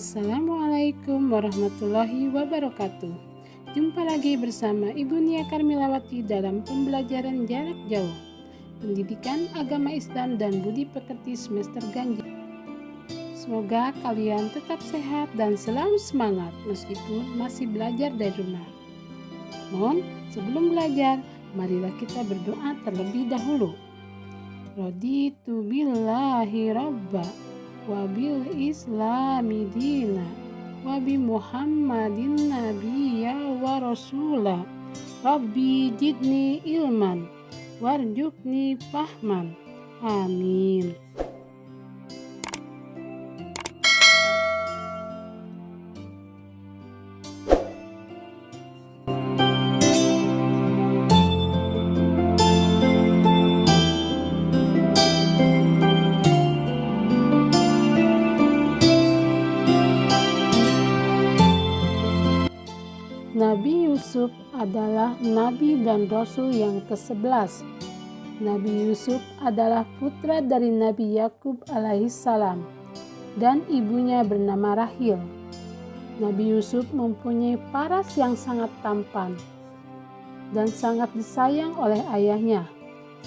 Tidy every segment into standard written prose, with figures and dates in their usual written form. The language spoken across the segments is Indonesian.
Assalamualaikum warahmatullahi wabarakatuh. Jumpa lagi bersama Ibu Nia Karmilawati dalam pembelajaran jarak jauh Pendidikan Agama Islam dan Budi Pekerti semester ganjil. Semoga kalian tetap sehat dan selalu semangat meskipun masih belajar dari rumah. Namun sebelum belajar, marilah kita berdoa terlebih dahulu. Raditu billahi robba wa bil islami dina wa bi muhammadin nabiyya wa rasula rabbi jidni ilman warjukni fahman amin. Nabi Yusuf adalah nabi dan rasul yang ke-11. Nabi Yusuf adalah putra dari Nabi Yakub alaihissalam dan ibunya bernama Rahil. Nabi Yusuf mempunyai paras yang sangat tampan dan sangat disayang oleh ayahnya,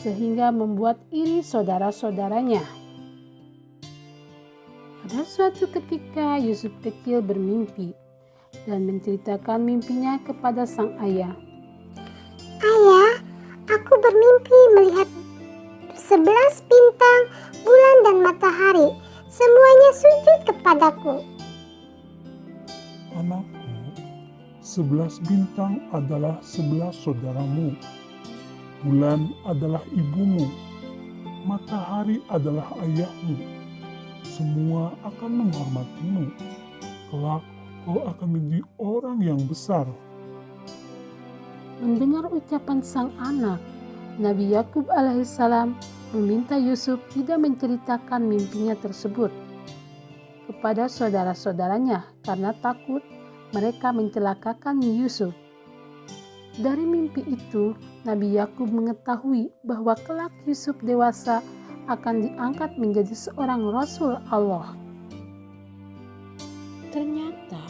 sehingga membuat iri saudara-saudaranya. Pada suatu ketika Yusuf kecil bermimpi dan menceritakan mimpinya kepada sang ayah. Ayah, aku bermimpi melihat 11 bintang, bulan dan matahari. Semuanya sujud kepadaku. Anakku, 11 bintang adalah 11 saudaramu. Bulan adalah ibumu. Matahari adalah ayahmu. Semua akan menghormatimu. Kelak kau akan menjadi orang yang besar. Mendengar ucapan sang anak, Nabi Yakub alaihissalam meminta Yusuf tidak menceritakan mimpinya tersebut kepada saudara-saudaranya karena takut mereka mencelakakan Yusuf. Dari mimpi itu, Nabi Yakub mengetahui bahwa kelak Yusuf dewasa akan diangkat menjadi seorang Rasul Allah. Ternyata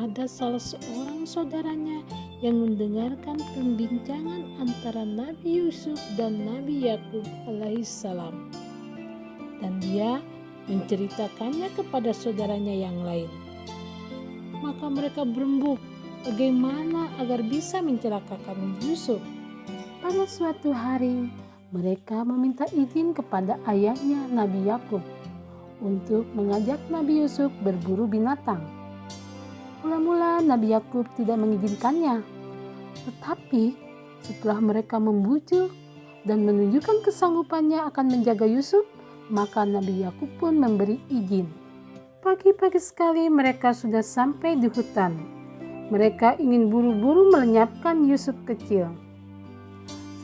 ada salah seorang saudaranya yang mendengarkan perbincangan antara Nabi Yusuf dan Nabi Yakub alaihissalam, dan dia menceritakannya kepada saudaranya yang lain. Maka mereka berembuk bagaimana agar bisa mencelakakan Yusuf. Pada suatu hari mereka meminta izin kepada ayahnya Nabi Yakub untuk mengajak Nabi Yusuf berburu binatang. Mula-mula Nabi Yakub tidak mengizinkannya, tetapi setelah mereka membujuk dan menunjukkan kesanggupannya akan menjaga Yusuf, maka Nabi Yakub pun memberi izin. Pagi-pagi sekali mereka sudah sampai di hutan. Mereka ingin buru-buru melenyapkan Yusuf kecil.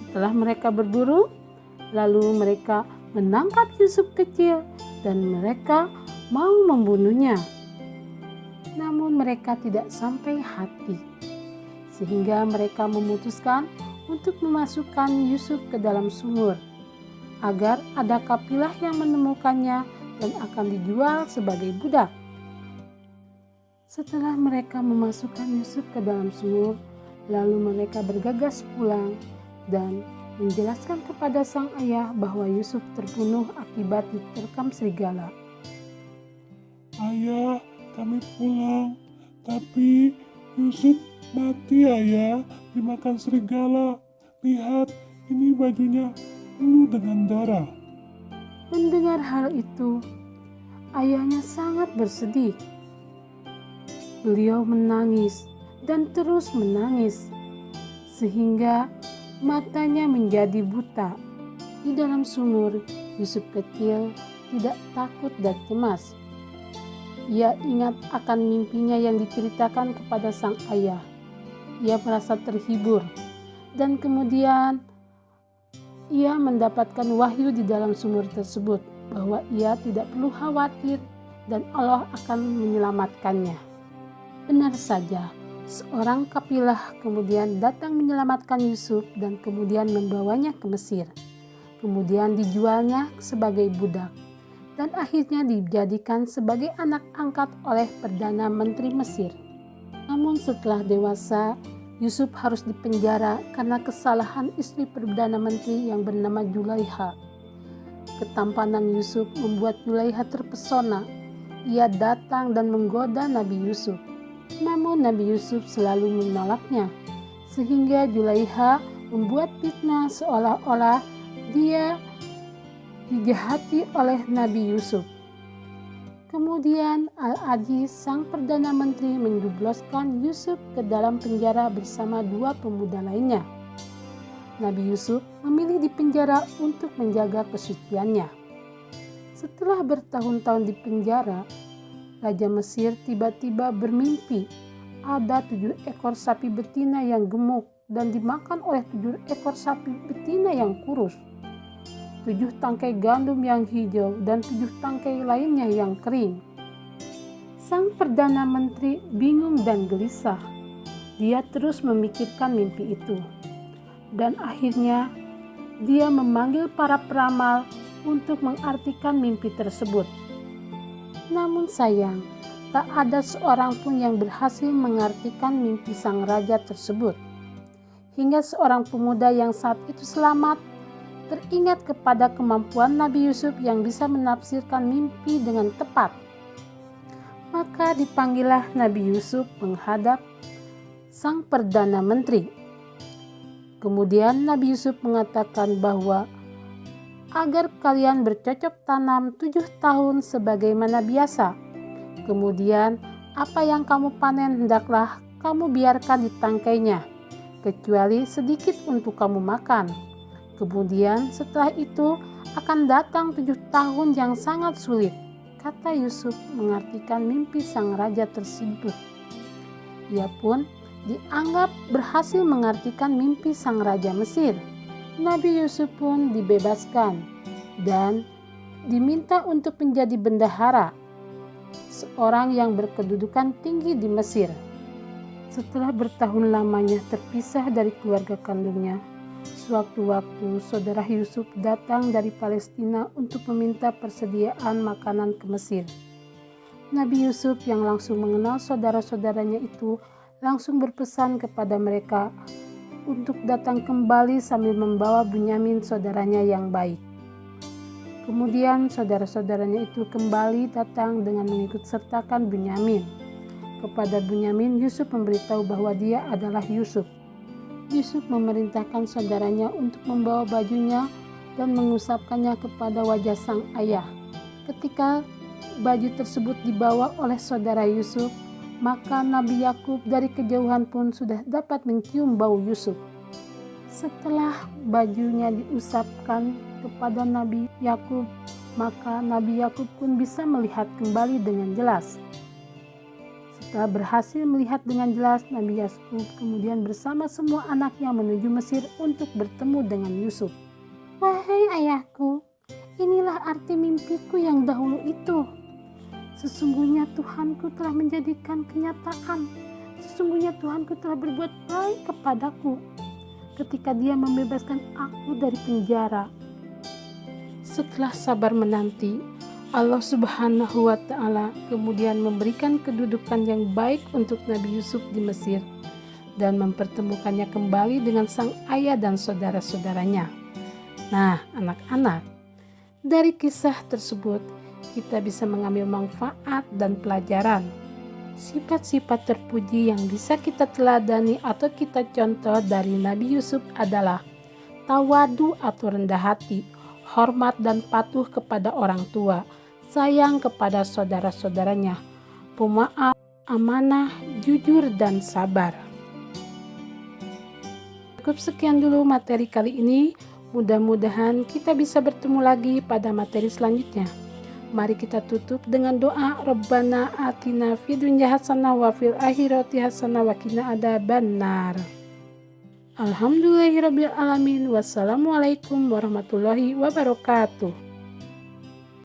Setelah mereka berburu, lalu mereka menangkap Yusuf kecil dan mereka mau membunuhnya. Namun mereka tidak sampai hati, sehingga mereka memutuskan untuk memasukkan Yusuf ke dalam sumur, agar ada kafilah yang menemukannya dan akan dijual sebagai budak. Setelah mereka memasukkan Yusuf ke dalam sumur, lalu mereka bergegas pulang dan menjelaskan kepada sang ayah bahwa Yusuf terbunuh akibat diterkam serigala. Ayah, kami pulang, tapi Yusuf mati ayah, dimakan serigala. Lihat, ini bajunya penuh dengan darah. Mendengar hal itu, ayahnya sangat bersedih. Beliau menangis dan terus menangis, sehingga matanya menjadi buta. Di dalam sumur, Yusuf kecil tidak takut dan cemas. Ia ingat akan mimpinya yang diceritakan kepada sang ayah. Ia merasa terhibur dan kemudian ia mendapatkan wahyu di dalam sumur tersebut bahwa ia tidak perlu khawatir dan Allah akan menyelamatkannya. Benar saja, seorang kafilah kemudian datang menyelamatkan Yusuf dan kemudian membawanya ke Mesir. Kemudian dijualnya sebagai budak. dan akhirnya dijadikan sebagai anak angkat oleh Perdana Menteri Mesir. Namun setelah dewasa, Yusuf harus dipenjara karena kesalahan istri Perdana Menteri yang bernama Zulaiha. Ketampanan Yusuf membuat Zulaiha terpesona. Ia datang dan menggoda Nabi Yusuf. Namun Nabi Yusuf selalu menolaknya, sehingga Zulaiha membuat fitnah seolah-olah dia dijahati oleh Nabi Yusuf. Kemudian Al-Aziz, sang Perdana Menteri, menjebloskan Yusuf ke dalam penjara bersama 2 pemuda lainnya. Nabi Yusuf memilih di penjara untuk menjaga kesuciannya. Setelah bertahun-tahun di penjara, Raja Mesir tiba-tiba bermimpi ada 7 ekor sapi betina yang gemuk dan dimakan oleh 7 ekor sapi betina yang kurus. 7 tangkai gandum yang hijau dan 7 tangkai lainnya yang kering. Sang Perdana Menteri bingung dan gelisah. Dia terus memikirkan mimpi itu. Dan akhirnya dia memanggil para peramal untuk mengartikan mimpi tersebut. Namun sayang, tak ada seorang pun yang berhasil mengartikan mimpi sang raja tersebut. Hingga seorang pemuda yang saat itu selamat teringat kepada kemampuan Nabi Yusuf yang bisa menafsirkan mimpi dengan tepat. Maka dipanggillah Nabi Yusuf menghadap sang Perdana Menteri. Kemudian Nabi Yusuf mengatakan bahwa agar kalian bercocok tanam 7 tahun sebagaimana biasa. Kemudian apa yang kamu panen hendaklah kamu biarkan di tangkainya, kecuali sedikit untuk kamu makan. Kemudian setelah itu akan datang 7 tahun yang sangat sulit, kata Yusuf mengartikan mimpi sang raja tersebut. Ia pun dianggap berhasil mengartikan mimpi sang raja Mesir. Nabi Yusuf pun dibebaskan dan diminta untuk menjadi bendahara, seorang yang berkedudukan tinggi di Mesir. Setelah bertahun lamanya terpisah dari keluarga kandungnya, sewaktu-waktu saudara Yusuf datang dari Palestina untuk meminta persediaan makanan ke Mesir. Nabi Yusuf yang langsung mengenal saudara-saudaranya itu langsung berpesan kepada mereka untuk datang kembali sambil membawa Bunyamin saudaranya yang baik. Kemudian saudara-saudaranya itu kembali datang dengan mengikut sertakan Bunyamin. Kepada Bunyamin, Yusuf memberitahu bahwa dia adalah Yusuf. Yusuf memerintahkan saudaranya untuk membawa bajunya dan mengusapkannya kepada wajah sang ayah. Ketika baju tersebut dibawa oleh saudara Yusuf, maka Nabi Yakub dari kejauhan pun sudah dapat mencium bau Yusuf. Setelah bajunya diusapkan kepada Nabi Yakub, maka Nabi Yakub pun bisa melihat kembali dengan jelas. Setelah berhasil melihat dengan jelas, Nabi Yakub kemudian bersama semua anaknya menuju Mesir untuk bertemu dengan Yusuf. Wahai ayahku, inilah arti mimpiku yang dahulu itu. Sesungguhnya Tuhanku telah menjadikan kenyataan. Sesungguhnya Tuhanku telah berbuat baik kepadaku ketika Dia membebaskan aku dari penjara. Setelah sabar menanti, Allah Subhanahu wa Ta'ala kemudian memberikan kedudukan yang baik untuk Nabi Yusuf di Mesir dan mempertemukannya kembali dengan sang ayah dan saudara-saudaranya. Nah, anak-anak, dari kisah tersebut kita bisa mengambil manfaat dan pelajaran. Sifat-sifat terpuji yang bisa kita teladani atau kita contoh dari Nabi Yusuf adalah tawadu atau rendah hati, hormat dan patuh kepada orang tua, sayang kepada saudara-saudaranya, pemaaf, amanah, jujur, dan sabar. Cukup sekian dulu materi kali ini. Mudah-mudahan kita bisa bertemu lagi pada materi selanjutnya. Mari kita tutup dengan doa. Rabbana atina fid dunya hasanah wa fil akhirati hasanah wa qina adzabannar. Alhamdulillahirabbil alamin. Wassalamualaikum warahmatullahi wabarakatuh.